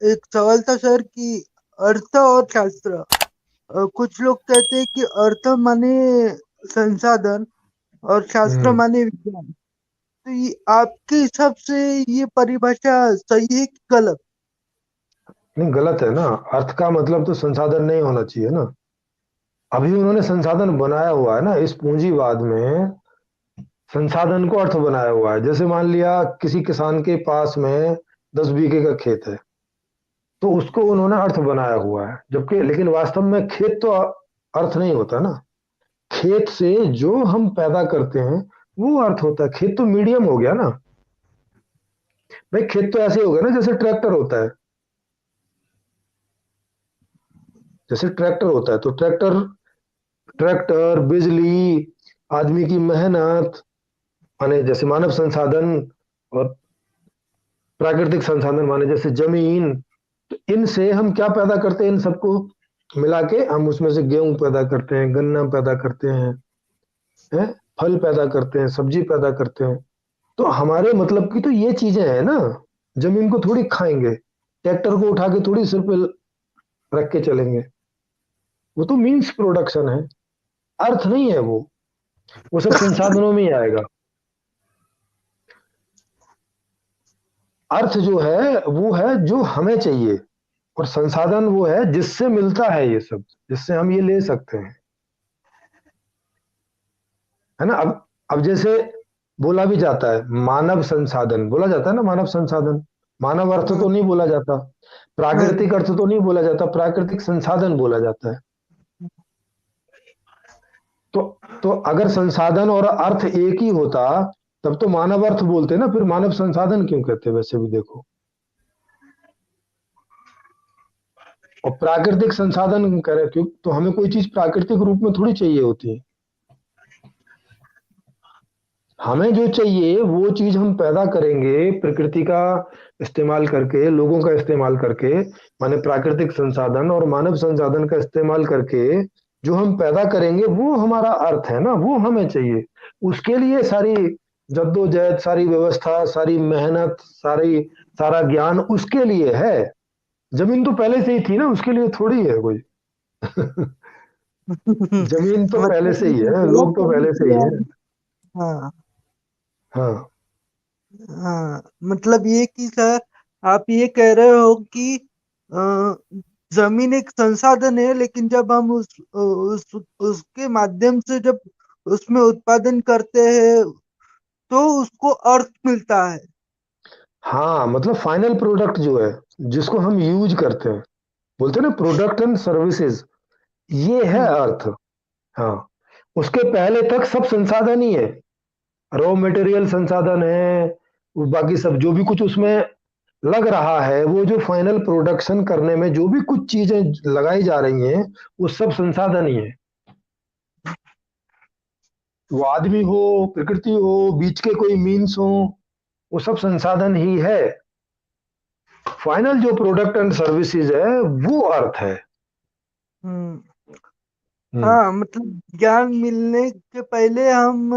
एक सवाल था सर कि अर्थ और शास्त्र, कुछ लोग कहते हैं कि अर्थ माने संसाधन और शास्त्र हम्म। माने विज्ञान। तो ये आपके हिसाब से ये परिभाषा सही है कि गलत? नहीं, गलत है ना। अर्थ का मतलब तो संसाधन नहीं होना चाहिए ना। अभी उन्होंने संसाधन बनाया हुआ है ना इस पूंजीवाद में। संसाधन को अर्थ बनाया हुआ है। जैसे मान लिया किसी किसान के पास में 10 बीघे का खेत है, तो उसको उन्होंने अर्थ बनाया हुआ है, जबकि लेकिन वास्तव में खेत तो अर्थ नहीं होता ना। खेत से जो हम पैदा करते हैं वो अर्थ होता है। खेत तो मीडियम हो गया ना। भाई खेत तो ऐसे हो गया ना जैसे ट्रैक्टर होता है। जैसे ट्रैक्टर होता है तो ट्रैक्टर, ट्रैक्टर, बिजली, आदमी की मेहनत, माने जैसे मानव संसाधन, और प्राकृतिक संसाधन माने जैसे जमीन। तो इनसे हम क्या पैदा करते हैं, इन सबको मिला के हम उसमें से गेहूं पैदा करते हैं, गन्ना पैदा करते हैं, फल पैदा करते हैं, सब्जी पैदा करते हैं। तो हमारे मतलब की तो ये चीजें हैं ना। जमीन को थोड़ी खाएंगे, ट्रैक्टर को उठा के थोड़ी सिर पे रख के चलेंगे। वो तो मीन्स प्रोडक्शन है, अर्थ नहीं है वो सब संसाधनों में ही आएगा। अर्थ जो है वो है जो हमें चाहिए, और संसाधन वो है जिससे मिलता है ये सब, जिससे हम ये ले सकते हैं, है ना। अब जैसे बोला भी जाता है मानव संसाधन, बोला जाता है ना मानव संसाधन। मानव अर्थ हाँ तो नहीं बोला जाता, हाँ प्राकृतिक अर्थ तो नहीं बोला जाता, प्राकृतिक संसाधन बोला जाता है। तो तो अगर संसाधन और अर्थ एक ही होता तब तो मानव अर्थ बोलते ना, फिर मानव संसाधन क्यों कहते वैसे भी देखो। और प्राकृतिक संसाधन करें क्यों, तो हमें कोई चीज प्राकृतिक रूप में थोड़ी चाहिए होती है। हमें जो चाहिए वो चीज हम पैदा करेंगे प्रकृति का इस्तेमाल करके, लोगों का इस्तेमाल करके, माने प्राकृतिक संसाधन और मानव संसाधन का इस्तेमाल करके जो हम पैदा करेंगे वो हमारा अर्थ है ना, वो हमें चाहिए। उसके लिए सारी जद्दोजहद, सारी व्यवस्था, सारी मेहनत, सारी सारा ज्ञान उसके लिए है। जमीन तो पहले से ही थी ना, उसके लिए थोड़ी है कोई। जमीन तो पहले मतलब से ही ये है, गलत लोग तो है पहले से कि ही है। हाँ हाँ। हाँ, मतलब ये कि सर आप ये कह रहे हो कि जमीन एक संसाधन है, लेकिन जब हम उसके माध्यम से जब उसमें उत्पादन करते हैं तो उसको अर्थ मिलता है। हाँ मतलब फाइनल प्रोडक्ट जो है जिसको हम यूज करते हैं, बोलते हैं ना प्रोडक्ट एंड सर्विसेज, ये है हम्म। अर्थ। हाँ। उसके पहले तक सब संसाधन ही है, रॉ मटेरियल संसाधन है, वो बाकी सब जो भी कुछ उसमें लग रहा है, वो जो फाइनल प्रोडक्शन करने में जो भी कुछ चीजें लगाई जा रही हैं वो सब संसाधन ही है। वो आदमी हो, प्रकृति हो, बीच के कोई मीन्स हो, वो सब संसाधन ही है। फाइनल जो प्रोडक्ट एंड सर्विसेज है वो अर्थ है। हम्म। हम्म। हाँ, मतलब ज्ञान मिलने के पहले हम